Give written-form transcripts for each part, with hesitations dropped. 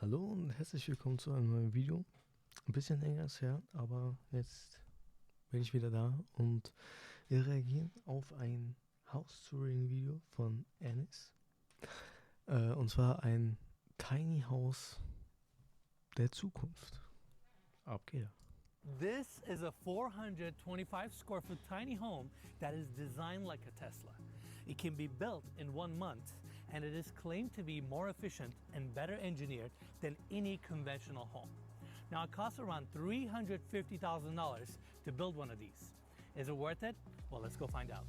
Hallo und herzlich willkommen zu einem neuen Video. Ein bisschen länger ist her, aber jetzt bin ich wieder da und wir reagieren auf ein House Touring Video von Anis. Und zwar ein Tiny House der Zukunft. Ab geht er. This is a 425 square foot tiny home that is designed like a Tesla. It can be built in 1 month and it is claimed to be more efficient and better engineered than any conventional home. Now it costs around $350,000 to build one of these. Is it worth it? Well, let's go find out.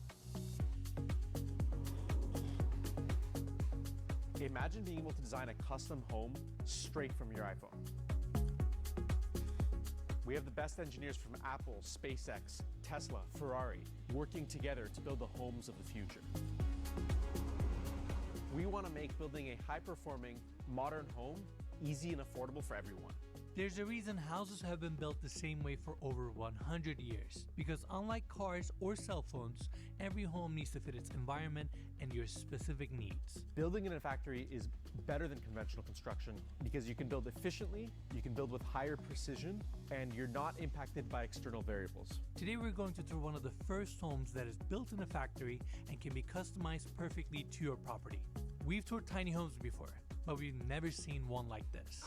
Imagine being able to design a custom home straight from your iPhone. We have the best engineers from Apple, SpaceX, Tesla, Ferrari, working together to build the homes of the future. We want to make building a high-performing, modern home easy and affordable for everyone. There's a reason houses have been built the same way for over 100 years. Because unlike cars or cell phones, every home needs to fit its environment and your specific needs. Building in a factory is better than conventional construction because you can build efficiently, you can build with higher precision, and you're not impacted by external variables. Today we're going to tour one of the first homes that is built in a factory and can be customized perfectly to your property. We've toured tiny homes before, but we've never seen one like this.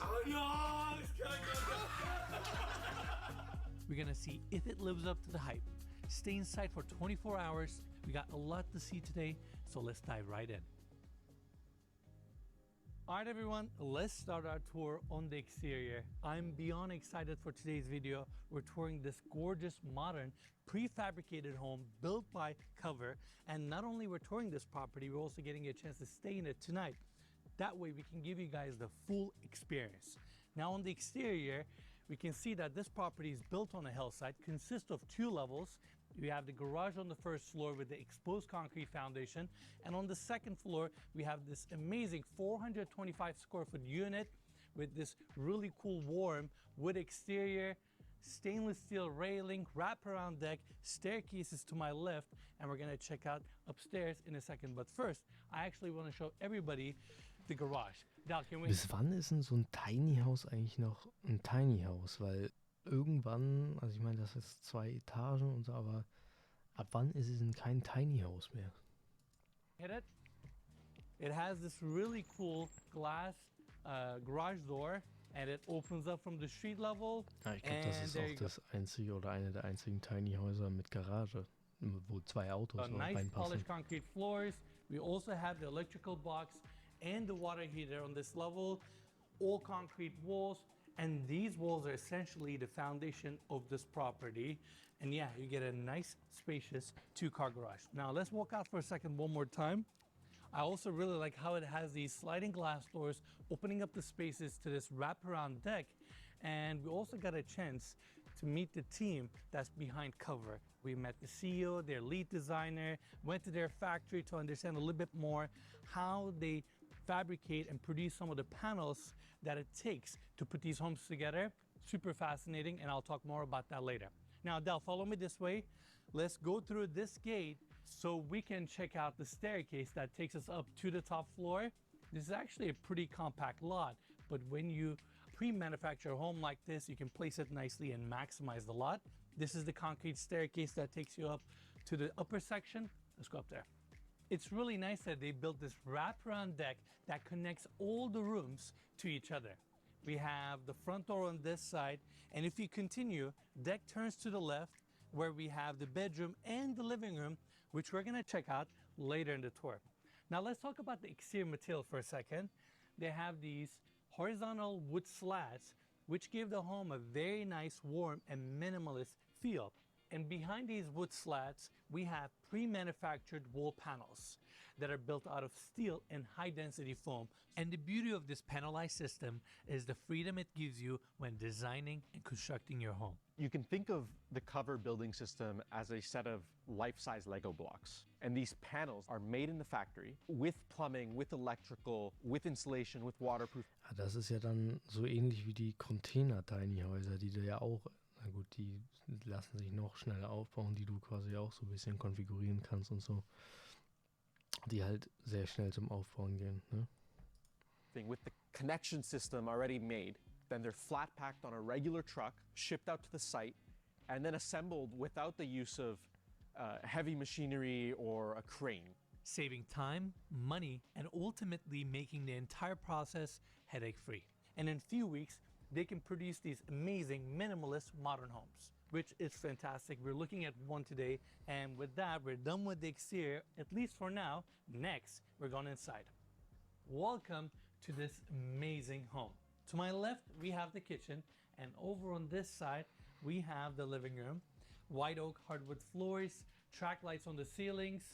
We're gonna see if it lives up to the hype. Stay inside for 24 hours. We got a lot to see today, so let's dive right in. All right, everyone, let's start our tour on the exterior. I'm beyond excited for today's video. We're touring this gorgeous, modern, prefabricated home built by Cover. And not only we're touring this property, we're also getting a chance to stay in it tonight. That way we can give you guys the full experience. Now on the exterior, we can see that this property is built on a hillside, consists of 2 levels. We have the garage on the first floor with the exposed concrete foundation. And on the second floor, we have this amazing 425 square foot unit with this really cool warm wood exterior, stainless steel railing, wraparound deck, staircases to my left, and we're gonna check out upstairs in a second. But first, I actually wanna show everybody the garage. Dal, can we... Bis wann ist denn so ein Tiny House eigentlich noch ein Tiny House? Weil irgendwann, also ich meine, das ist 2 Etagen und so, aber ab wann ist es denn kein Tiny House mehr? Hit it? It has this really cool glass garage door. And it opens up from the street level. Ja, ich glaube, das ist auch das einzige oder eine der einzigen Tiny Häuser mit Garage, wo 2 Autos nice reinpassen. Polished concrete floors. We also have the electrical box and the water heater on this level. All concrete walls. And these walls are essentially the foundation of this property. And yeah, you get a nice, spacious 2-car garage. Now let's walk out for a second one more time. I also really like how it has these sliding glass doors opening up the spaces to this wraparound deck. And we also got a chance to meet the team that's behind Cover. We met the CEO, their lead designer, went to their factory to understand a little bit more how they fabricate and produce some of the panels that it takes to put these homes together. Super fascinating, and I'll talk more about that later. Now, Del, follow me this way. Let's go through this gate so we can check out the staircase that takes us up to the top floor. This is actually a pretty compact lot, but when you pre-manufacture a home like this, you can place it nicely and maximize the lot. This is the concrete staircase that takes you up to the upper section. Let's go up there. It's really nice that they built this wraparound deck that connects all the rooms to each other. We have the front door on this side, and if you continue, deck turns to the left, where we have the bedroom and the living room, which we're gonna check out later in the tour. Now let's talk about the exterior material for a second. They have these horizontal wood slats, which give the home a very nice, warm, and minimalist feel. And behind these wood slats, we have pre-manufactured wall panels that are built out of steel and high-density foam. And the beauty of this panelized system is the freedom it gives you when designing and constructing your home. You can think of the Cover building system as a set of life-size Lego blocks. And these panels are made in the factory with plumbing, with electrical, with insulation, with waterproof. Ja, das ist ja dann so ähnlich wie die Container-Tiny-Häuser, die du ja auch, na gut, die lassen sich noch schneller aufbauen, die du quasi auch so ein bisschen konfigurieren kannst und so. Die halt sehr schnell zum Aufbauen gehen, ne? roofing with the connection system already made. Then they're flat packed on a regular truck, shipped out to the site, and then assembled without the use of heavy machinery or a crane. Saving time, money, and ultimately making the entire process headache-free. And in a few weeks, they can produce these amazing minimalist modern homes, which is fantastic. We're looking at one today, and with that, we're done with the exterior, at least for now. Next, we're going inside. Welcome to this amazing home. To my left, we have the kitchen, and over on this side, we have the living room. White oak hardwood floors, track lights on the ceilings,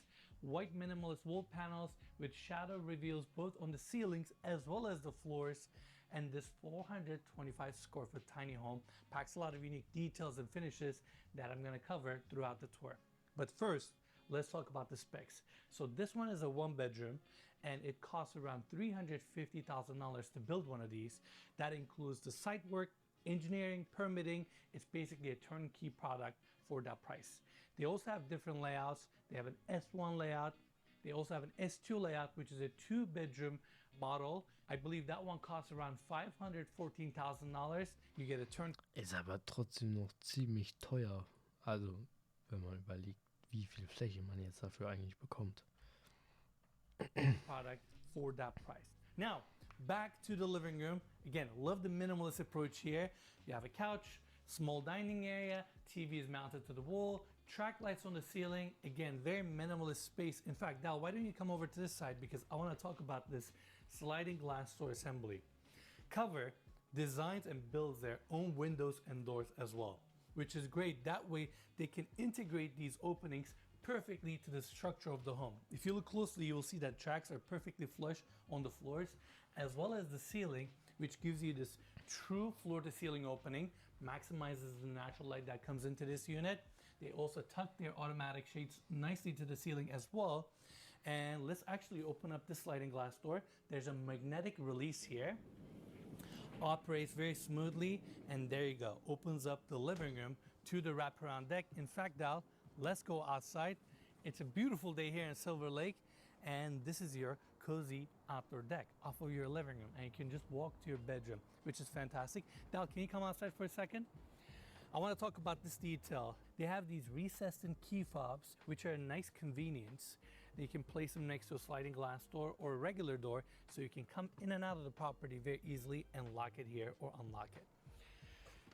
white minimalist wall panels with shadow reveals both on the ceilings as well as the floors. And this 425 square foot tiny home packs a lot of unique details and finishes that I'm going to cover throughout the tour. But first, let's talk about the specs. So this one is a 1-bedroom, and it costs around $350,000 to build one of these. That includes the site work, engineering, permitting. It's basically a turnkey product for that price. They also have different layouts. They have an S1 layout. They also have an S2 layout, which is a 2-bedroom model. I believe that one costs around $514,000. You get a turn. Ist aber trotzdem noch ziemlich teuer. Also, wenn man überlegt, wie viel Fläche man jetzt dafür eigentlich bekommt. Product for that price. Now, back to the living room. Again, love the minimalist approach here. You have a couch, small dining area, TV is mounted to the wall, track lights on the ceiling. Again, very minimalist space. In fact, Dal, why don't you come over to this side, because I want to talk about this sliding glass door assembly. Cover designs and builds their own windows and doors as well, which is great. That way they can integrate these openings perfectly to the structure of the home. If you look closely, you will see that tracks are perfectly flush on the floors, as well as the ceiling, which gives you this true floor-to-ceiling opening, maximizes the natural light that comes into this unit. They also tuck their automatic shades nicely to the ceiling as well. And let's actually open up this sliding glass door. There's a magnetic release here. Operates very smoothly, and there you go. Opens up the living room to the wraparound deck. In fact, Dal, let's go outside. It's a beautiful day here in Silver Lake, and this is your cozy outdoor deck off of your living room, and you can just walk to your bedroom, which is fantastic. Dal, can you come outside for a second? I want to talk about this detail. They have these recessed in key fobs, which are a nice convenience. You can place them next to a sliding glass door or a regular door, so you can come in and out of the property very easily and lock it here or unlock it.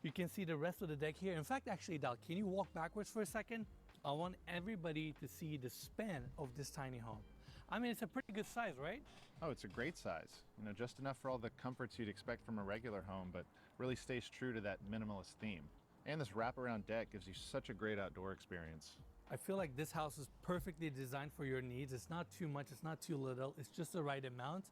You can see the rest of the deck here. In fact, actually, Dal, can you walk backwards for a second? I want everybody to see the span of this tiny home. I mean, it's a pretty good size, right? Oh, it's a great size. You know, just enough for all the comforts you'd expect from a regular home, but really stays true to that minimalist theme. And this wraparound deck gives you such a great outdoor experience. I feel like this house is perfectly designed for your needs. It's not too much, it's not too little, it's just the right amount.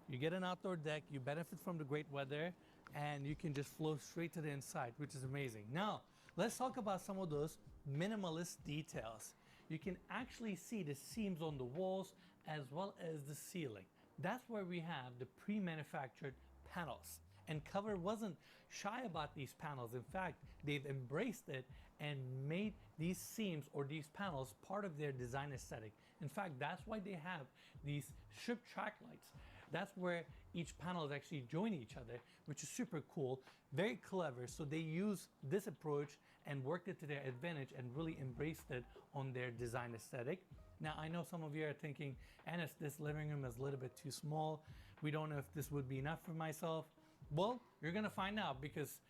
You get an outdoor deck, you benefit from the great weather, and you can just flow straight to the inside, which is amazing. Now, let's talk about some of those minimalist details. You can actually see the seams on the walls as well as the ceiling. That's where we have the pre-manufactured panels. And Cover wasn't shy about these panels. In fact, they've embraced it and made these seams or these panels part of their design aesthetic. In fact, that's why they have these strip track lights. That's where each panel is actually joining each other, which is super cool, very clever. So they use this approach and worked it to their advantage and really embraced it on their design aesthetic. Now, I know some of you are thinking, Anis, this living room is a little bit too small. We don't know if this would be enough for myself. Well, you're gonna find out, because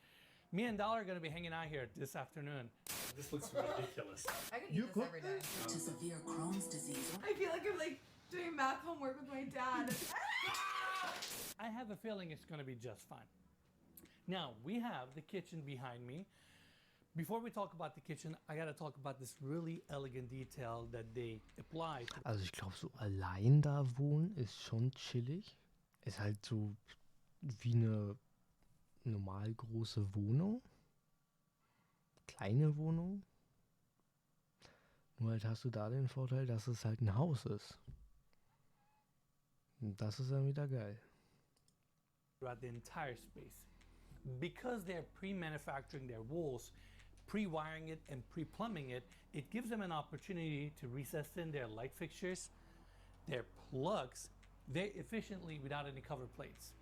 me and Dal are gonna be hanging out here this afternoon. This looks ridiculous. I could eat this every day. To severe Crohn's disease. I feel like I'm like doing math homework with my dad. I have a feeling it's gonna be just fine. Now, we have the kitchen behind me. Before we talk about the kitchen, I gotta talk about this really elegant detail that they applied. Also ich glaube, so allein da wohnen ist schon chillig. Ist halt so wie eine normal große Wohnung. Kleine Wohnung. Nur halt hast du da den Vorteil, dass es halt ein Haus ist. Und das ist dann wieder geil. Throughout the entire space. Because they're pre-manufacturing their walls, pre-wiring it and pre-plumbing it, it gives them an opportunity to recess in their light fixtures, their plugs, very efficiently without any cover plates.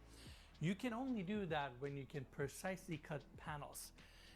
You can only do that when you can precisely cut panels.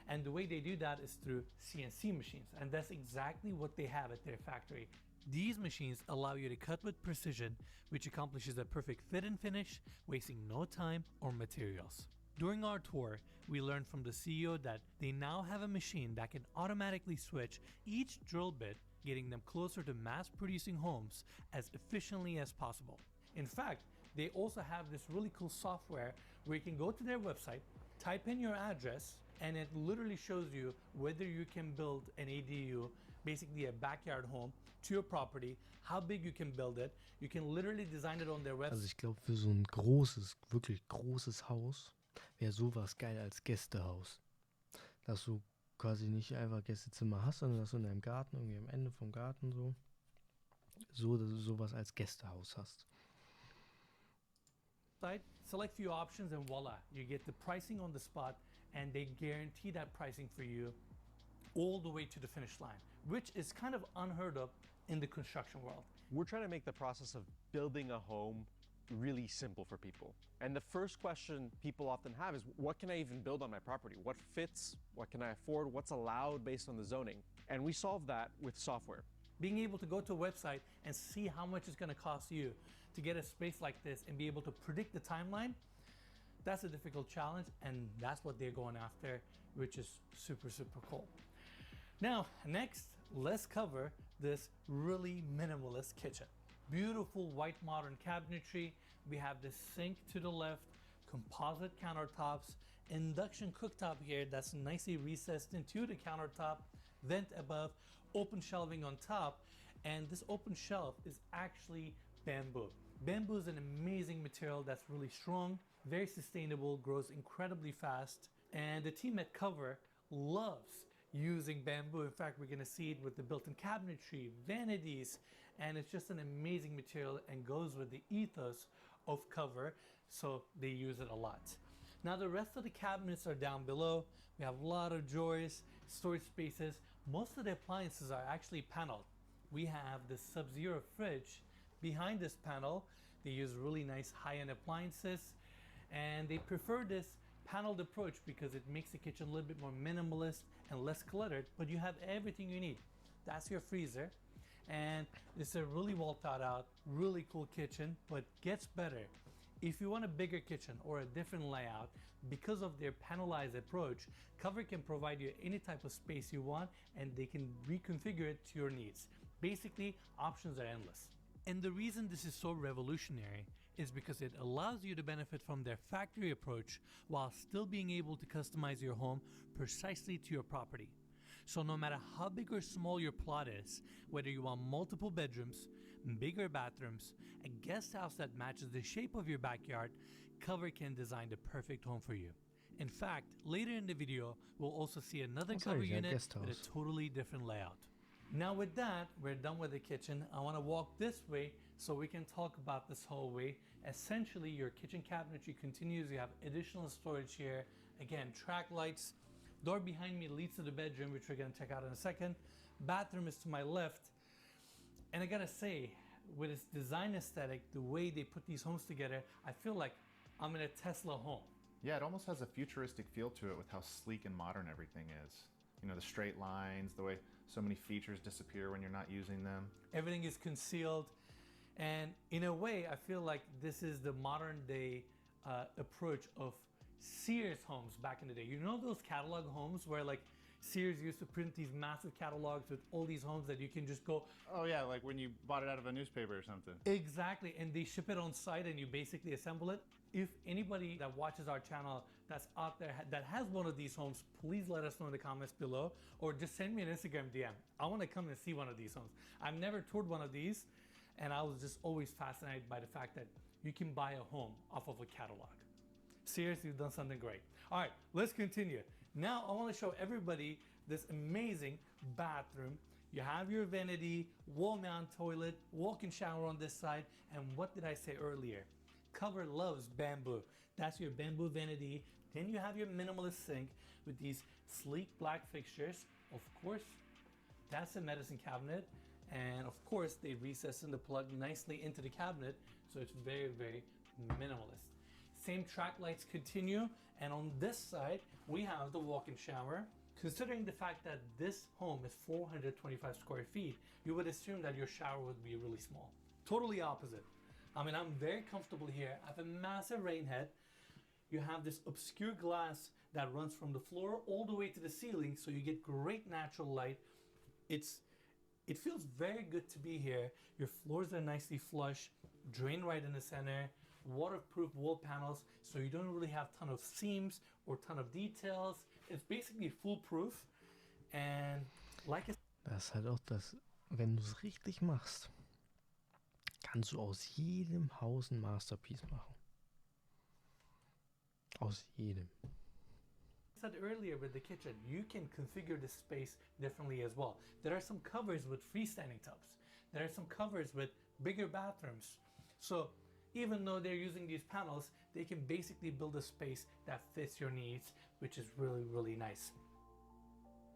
And the way they do that is through CNC machines. And that's exactly what they have at their factory. These machines allow you to cut with precision, which accomplishes a perfect fit and finish, wasting no time or materials. During our tour, we learned from the CEO that they now have a machine that can automatically switch each drill bit, getting them closer to mass-producing homes as efficiently as possible. In fact, they also have this really cool software where you can go to their website, type in your address, and it literally shows you whether you can build an ADU, basically a backyard home, to your property, how big you can build it. You can literally design it on their website. Also ich glaube, für so ein großes, wirklich großes Haus wäre sowas geil als Gästehaus. Dass du quasi nicht einfach Gästezimmer hast, sondern dass du in deinem Garten, irgendwie am Ende vom Garten so dass du sowas als Gästehaus hast. Select few options and voila, you get the pricing on the spot, and they guarantee that pricing for you all the way to the finish line, which is kind of unheard of in the construction world. We're trying to make the process of building a home really simple for people. And the first question people often have is, what can I even build on my property? What fits? What can I afford? What's allowed based on the zoning? And we solve that with software. Being able to go to a website and see how much it's going to cost you to get a space like this and be able to predict the timeline, that's a difficult challenge, and that's what they're going after, which is super, super cool. Now, next, let's cover this really minimalist kitchen. Beautiful white modern cabinetry. We have this sink to the left, composite countertops, induction cooktop here that's nicely recessed into the countertop, vent above, open shelving on top, and this open shelf is actually bamboo. Bamboo is an amazing material that's really strong, very sustainable, grows incredibly fast, and the team at Cover loves using bamboo. In fact, we're gonna see it with the built-in cabinetry, vanities, and it's just an amazing material and goes with the ethos of Cover, so they use it a lot. Now the rest of the cabinets are down below. We have a lot of drawers, storage spaces. Most of the appliances are actually paneled. We have the Sub-Zero fridge behind this panel. They use really nice high-end appliances, and they prefer this paneled approach because it makes the kitchen a little bit more minimalist and less cluttered, but you have everything you need. That's your freezer, and it's a really well thought out, really cool kitchen, but gets better. If you want a bigger kitchen or a different layout, because of their panelized approach, Cover can provide you any type of space you want, and they can reconfigure it to your needs. Basically, options are endless. And the reason this is so revolutionary is because it allows you to benefit from their factory approach while still being able to customize your home precisely to your property. So no matter how big or small your plot is, whether you want multiple bedrooms, bigger bathrooms, a guest house that matches the shape of your backyard, Cover can design the perfect home for you. In fact, later in the video, we'll also see another Cover unit with a totally different layout. Now with that, we're done with the kitchen. I want to walk this way so we can talk about this hallway. Essentially, your kitchen cabinetry continues. You have additional storage here. Again, track lights. Door behind me leads to the bedroom, which we're going to check out in a second. Bathroom is to my left. And I gotta say, with its design aesthetic, the way they put these homes together, I feel like I'm in a Tesla home. Yeah, it almost has a futuristic feel to it with how sleek and modern everything is. You know, the straight lines, the way so many features disappear when you're not using them. Everything is concealed. And in a way, I feel like this is the modern day approach of Sears homes back in the day. You know those catalog homes where like Sears used to print these massive catalogs with all these homes that you can just go. Oh yeah, like when you bought it out of a newspaper or something. Exactly, and they ship it on site and you basically assemble it. If anybody that watches our channel that's out there that has one of these homes, please let us know in the comments below, or just send me an Instagram DM. I want to come and see one of these homes. I've never toured one of these, and I was just always fascinated by the fact that you can buy a home off of a catalog. Seriously, you've done something great. All right, let's continue. Now I want to show everybody this amazing bathroom. You have your vanity, wall mount toilet, walk-in shower on this side, and what did I say earlier? Cover loves bamboo. That's your bamboo vanity. Then you have your minimalist sink with these sleek black fixtures. Of course, that's a medicine cabinet. And of course, they recess and plug nicely into the cabinet So it's very, very minimalist. Same track lights continue, and on this side, we have the walk-in shower. Considering the fact that this home is 425 square feet, you would assume that your shower would be really small. Totally opposite. I mean, I'm very comfortable here. I have a massive rain head. You have this obscure glass that runs from the floor all the way to the ceiling, so you get great natural light. It feels very good to be here. Your floors are nicely flush, drain right in the center, waterproof wall panels, so you don't really have a ton of seams or ton of details. It's basically foolproof, and like I Das ist halt auch das, wenn du es richtig machst, kannst du aus jedem Haus ein Masterpiece machen. Aus jedem. said earlier with the kitchen, you can configure the space differently as well. There are some covers with freestanding tubs. There are some covers with bigger bathrooms. So even though they're using these panels, they can basically build a space that fits your needs, which is really, really nice.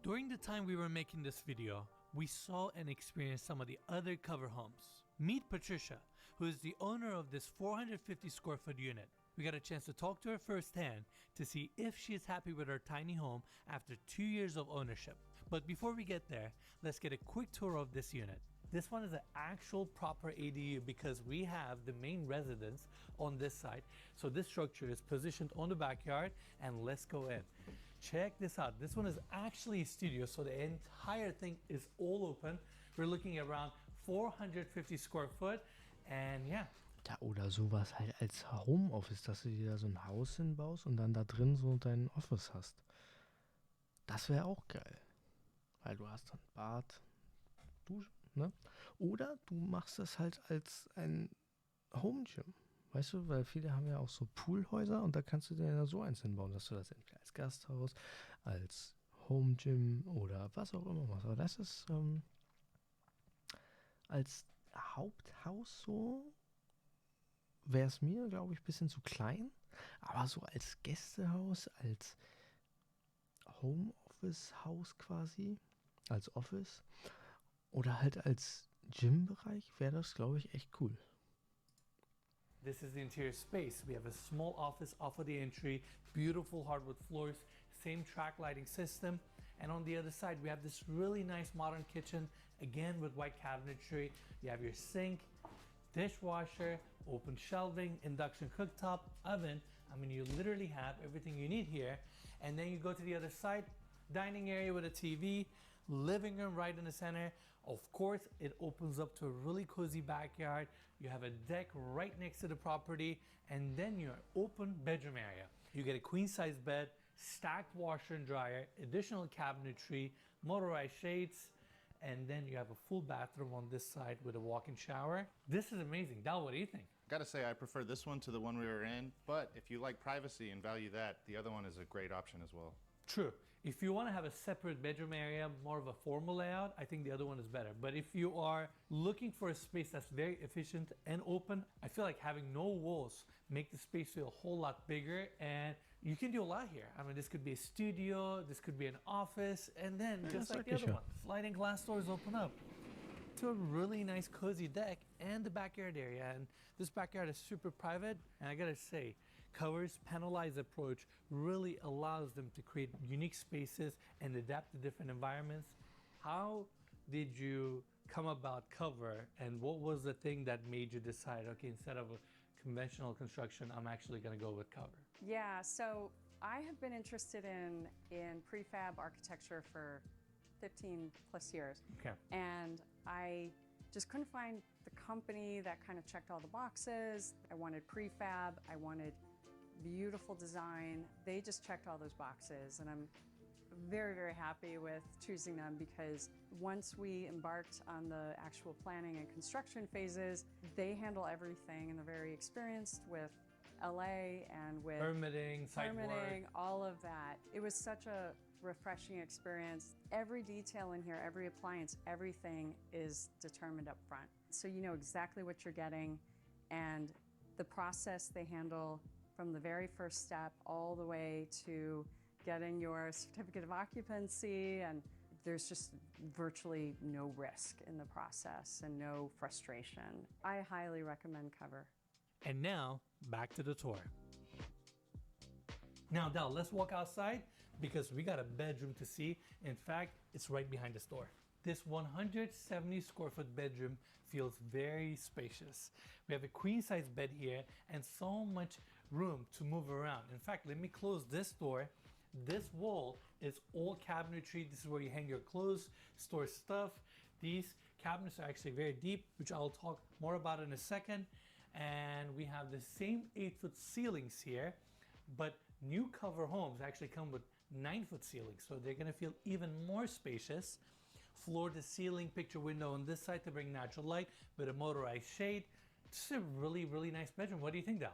During the time we were making this video, we saw and experienced some of the other cover homes. Meet Patricia, who is the owner of this 450 square foot unit. We got a chance to talk to her firsthand to see if she is happy with her tiny home after 2 years of ownership. But before we get there, let's get a quick tour of this unit. This one is an actual proper ADU because we have the main residence on this side. So this structure is positioned on the backyard, and let's go in. Check this out. This one is actually a studio, so the entire thing is all open. We're looking at around 450 square foot, and yeah. Ja, oder sowas halt als Homeoffice, dass du dir da so ein Haus hinbaust und dann da drin so dein Office hast. Das wäre auch geil. Weil du hast dann Bad, Dusche, ne? Oder du machst das halt als ein Home Gym. Weißt du, weil viele haben ja auch so Poolhäuser und da kannst du dir ja so eins hinbauen, dass du das entweder als Gasthaus, als Home Gym oder was auch immer machst. Aber das ist als Haupthaus so, wäre es mir, glaube ich, ein bisschen zu klein. Aber so als Gästehaus, als Homeoffice-Haus quasi, als Office oder halt als Gym-Bereich wäre das, glaube ich, echt cool. This is the interior space. We have a small office off of the entry, beautiful hardwood floors, same track lighting system. And on the other side, we have this really nice modern kitchen, again with white cabinetry. You have your sink, dishwasher, open shelving, induction cooktop, oven. I mean, you literally have everything you need here. And then you go to the other side, dining area with a TV, living room right in the center. Of course, it opens up to a really cozy backyard. You have a deck right next to the property, and then your open bedroom area. You get a queen size bed, stacked washer and dryer, additional cabinetry, motorized shades, and then you have a full bathroom on this side with a walk-in shower. This is amazing. Dal, what do you think? Gotta say, I prefer this one to the one we were in, but if you like privacy and value that, the other one is a great option as well. True. If you want to have a separate bedroom area, more of a formal layout, I think the other one is better. But if you are looking for a space that's very efficient and open, I feel like having no walls make the space feel a whole lot bigger, and you can do a lot here. I mean, this could be a studio, this could be an office, and then just like the other one, sliding glass doors open up to a really nice cozy deck and the backyard area. And this backyard is super private, and I gotta say, Cover's panelized approach really allows them to create unique spaces and adapt to different environments. How did you come about Cover, and what was the thing that made you decide, okay, instead of a conventional construction, I'm actually going to go with Cover? Yeah, so I have been interested in prefab architecture for 15 plus years. Okay. And I just couldn't find the company that kind of checked all the boxes. I wanted prefab, I wanted beautiful design. They just checked all those boxes, and I'm very, very happy with choosing them because once we embarked on the actual planning and construction phases, they handle everything and they're very experienced with LA and with Permitting, site work. all of that. It was such a refreshing experience. Every detail in here, every appliance, everything is determined up front. So you know exactly what you're getting, and the process they handle from the very first step all the way to getting your certificate of occupancy, and there's just virtually no risk in the process and no frustration. I highly recommend Cover. And now, back to the tour. Now, Dal, let's walk outside because we got a bedroom to see. In fact, it's right behind this door. This 170 square foot bedroom feels very spacious. We have a queen size bed here and so much room to move around. In fact, let me close this door. This wall is all cabinetry. This is where you hang your clothes, store stuff. These cabinets are actually very deep, which I'll talk more about in a second. And we have the same 8-foot ceilings here, but new cover homes actually come with 9-foot ceilings, so they're gonna feel even more spacious. Floor to ceiling picture window on this side to bring natural light with a motorized shade. Just a really, really nice bedroom. What do you think, Dal?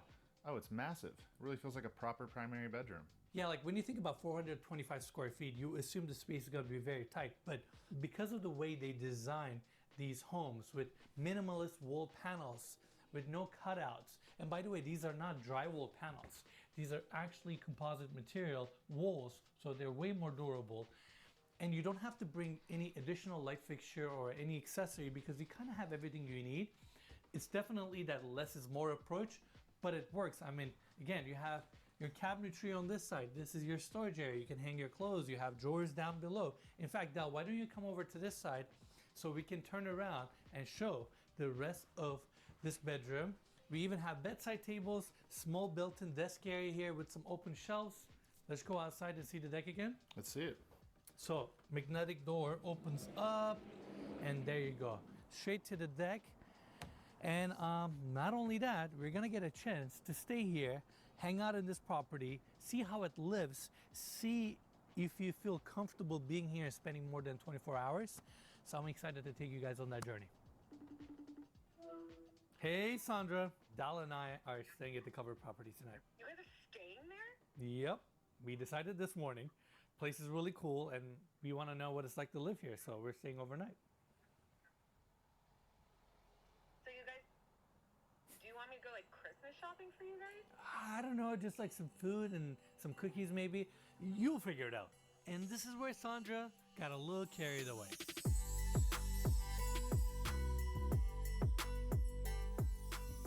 Oh, it's massive. It really feels like a proper primary bedroom. Yeah, like when you think about 425 square feet, you assume the space is gonna be very tight, but because of the way they design these homes with minimalist wall panels, with no cutouts, and by the way, these are not drywall panels. These are actually composite material walls, so they're way more durable. And you don't have to bring any additional light fixture or any accessory because you kind of have everything you need. It's definitely that less is more approach, but it works. I mean, again, you have your cabinetry on this side. This is your storage area. You can hang your clothes. You have drawers down below. In fact, Dal, why don't you come over to this side so we can turn around and show the rest of this bedroom. We even have bedside tables, small built-in desk area here with some open shelves. Let's go outside and see the deck again. Let's see it. So, magnetic door opens up, and there you go. Straight to the deck. And not only that, we're gonna get a chance to stay here, hang out in this property, see how it lives, see if you feel comfortable being here and spending more than 24 hours. So I'm excited to take you guys on that journey. Hey, Sandra. Dal and I are staying at the covered property tonight. You guys are staying there? Yep. We decided this morning. Place is really cool, and we want to know what it's like to live here, so we're staying overnight. So you guys, do you want me to go like Christmas shopping for you guys? I don't know, just like some food and some cookies maybe. You'll figure it out. And this is where Sandra got a little carried away.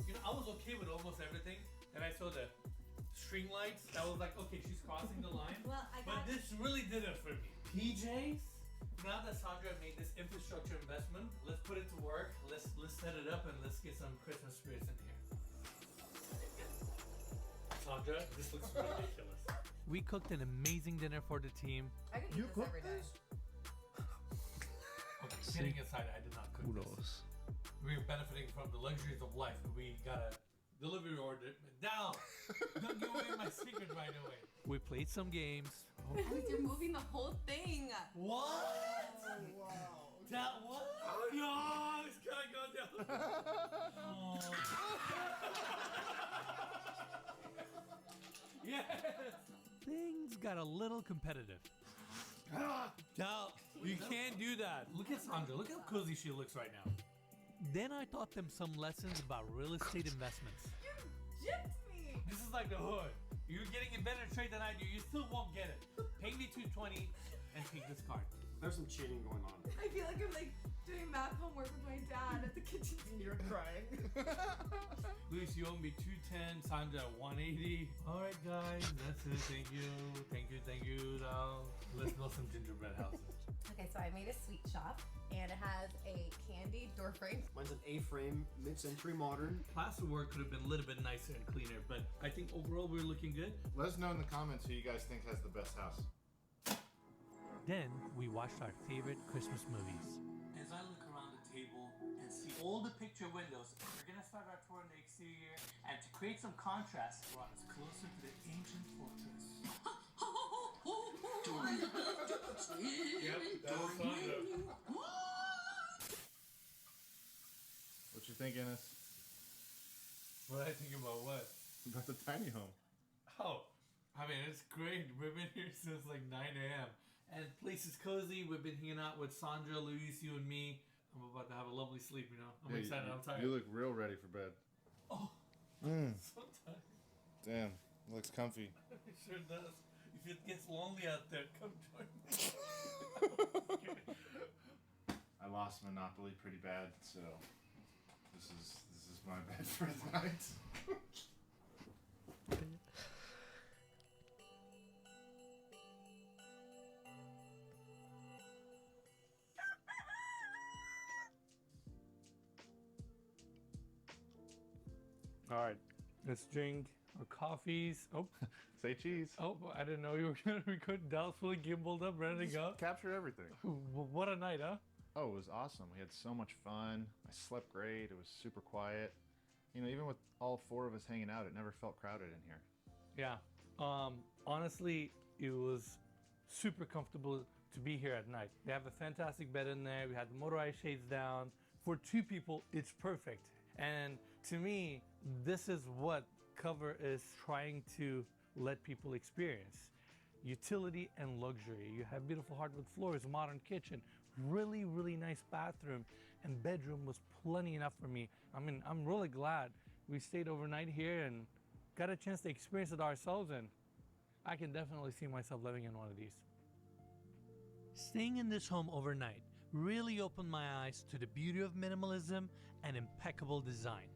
You know, I was okay with almost everything. Then I saw the string lights. That was like, okay, she's crossing the line. Well, But this really did it for me. PJs. Now that Sandra made this infrastructure investment, let's put it to work. Let's set it up and let's get some Christmas spirits in here. Sandra, this looks ridiculous. We cooked an amazing dinner for the team. I could eat this every day. Okay, kidding aside, I did not cook this. We were benefiting from the luxuries of life. We got a delivery order. Down! Don't give away my secret right away. We played some games. Alex, you're moving the whole thing. What? Oh, wow. That what? No, it's gonna go down. Oh. Yes. Things got a little competitive. Now, you can't do that. Look at Sandra. Look how cozy she looks right now. Then I taught them some lessons about real estate investments. You gypped me. This is like the hood. You're getting a better trade than I do. You still won't get it. Pay me $220 and take this card. There's some cheating going on. I feel like I'm like doing math homework with my dad at the kitchen table. You're crying. Luis, you owe me $210. Sandra, $180. All right, guys, that's it. Thank you. Thank you. Thank you. Now, let's build some gingerbread houses. Okay, so I made a sweet shop, and it has a candy door frame. Mine's an A-frame, mid-century modern. Plasterwork could have been a little bit nicer and cleaner, but I think overall we're looking good. Let us know in the comments who you guys think has the best house. Then we watched our favorite Christmas movies. As I look around the table and see all the picture windows, we're gonna start our tour in the exterior, and to create some contrast, brought us closer to the ancient fortress. Yep, that was Sandra. What you think, Ennis? What I think about what? About the tiny home. Oh, I mean, it's great. We've been here since like 9 a.m. And the place is cozy. We've been hanging out with Sandra, Luis, you and me. I'm about to have a lovely sleep, you know? I'm excited. I'm tired. You look real ready for bed. Oh, so tired. Damn, looks comfy. It sure does. If it gets lonely out there, come join me. I lost Monopoly pretty bad, so this is my bed for the night. All right, let's drink our coffees. Oh, Say cheese. oh, I didn't know you were gonna record. Dallas fully gimbaled up, ready to go. Captured everything. What a night, huh? Oh, it was awesome. We had so much fun. I slept great. It was super quiet. You know, even with all 4 of us hanging out, it never felt crowded in here. Yeah. Honestly, it was super comfortable to be here at night. They have a fantastic bed in there. We had the motorized shades down. For 2 people, it's perfect. And to me, this is what Cover is trying to let people experience. Utility and luxury. You have beautiful hardwood floors, modern kitchen, really, really nice bathroom, and bedroom was plenty enough for me. I mean, I'm really glad we stayed overnight here and got a chance to experience it ourselves, and I can definitely see myself living in one of these. Staying in this home overnight really opened my eyes to the beauty of minimalism and impeccable design.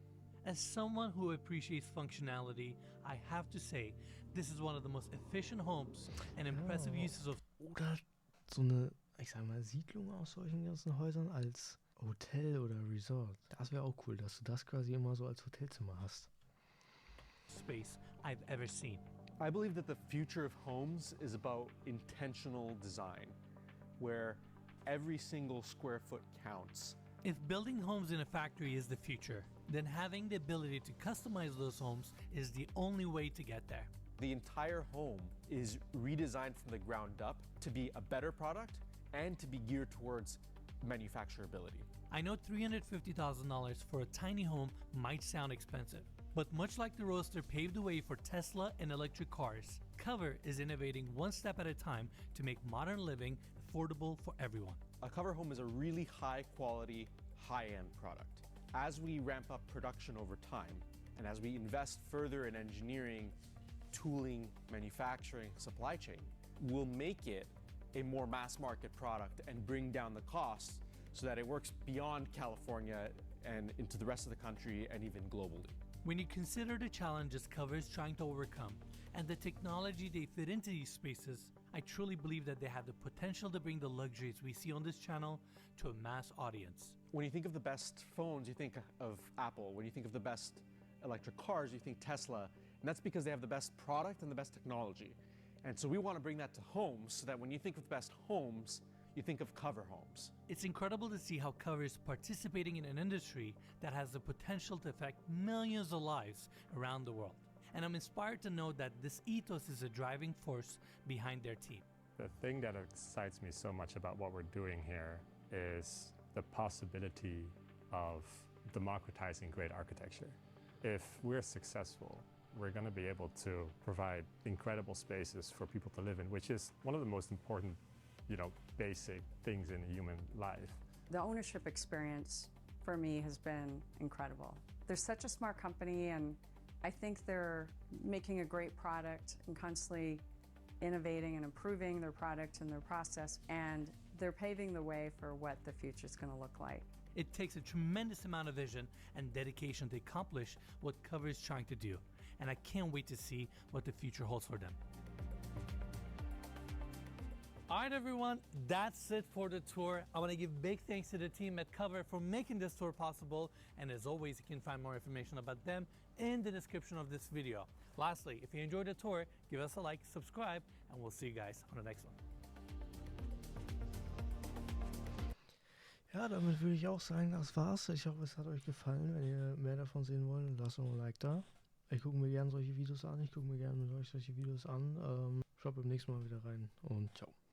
As someone who appreciates functionality, I have to say, this is one of the most efficient homes and impressive uses of... Oder so eine, ich sag mal, Siedlung aus solchen ganzen Häusern als Hotel oder Resort. Das wäre auch cool, dass du das quasi immer so als Hotelzimmer hast. space I've ever seen. I believe that the future of homes is about intentional design, where every single square foot counts. If building homes in a factory is the future, then having the ability to customize those homes is the only way to get there. The entire home is redesigned from the ground up to be a better product and to be geared towards manufacturability. I know $350,000 for a tiny home might sound expensive, but much like the Roadster paved the way for Tesla and electric cars, Cover is innovating one step at a time to make modern living affordable for everyone. A cover home is a really high quality, high-end product. As we ramp up production over time, and as we invest further in engineering, tooling, manufacturing, supply chain, we'll make it a more mass market product and bring down the costs so that it works beyond California and into the rest of the country and even globally. When you consider the challenges Cover is trying to overcome and the technology they fit into these spaces, I truly believe that they have the potential to bring the luxuries we see on this channel to a mass audience. When you think of the best phones, you think of Apple. When you think of the best electric cars, you think Tesla. And that's because they have the best product and the best technology. And so we want to bring that to homes so that when you think of best homes, you think of Cover homes. It's incredible to see how Cover is participating in an industry that has the potential to affect millions of lives around the world. And I'm inspired to know that this ethos is a driving force behind their team. The thing that excites me so much about what we're doing here is the possibility of democratizing great architecture. If we're successful, we're going to be able to provide incredible spaces for people to live in, which is one of the most important, basic things in a human life. The ownership experience for me has been incredible. They're such a smart company, and I think they're making a great product and constantly innovating and improving their product and their process, and they're paving the way for what the future is going to look like. It takes a tremendous amount of vision and dedication to accomplish what Cover is trying to do, and I can't wait to see what the future holds for them. All right, everyone, that's it for the tour. I want to give big thanks to the team at Cover for making this tour possible, and as always, you can find more information about them in the description of this video. Lastly, if you enjoyed the tour, give us a like, subscribe, and we'll see you guys on the next one. Ja, damit würde ich auch sagen, das war's. Ich hoffe, es hat euch gefallen. Wenn ihr mehr davon sehen wollt, lasst doch ein Like da. Ich gucke mir gerne solche Videos an. Ich gucke mir gerne mit euch solche Videos an. Schaut beim nächsten Mal wieder rein und ciao.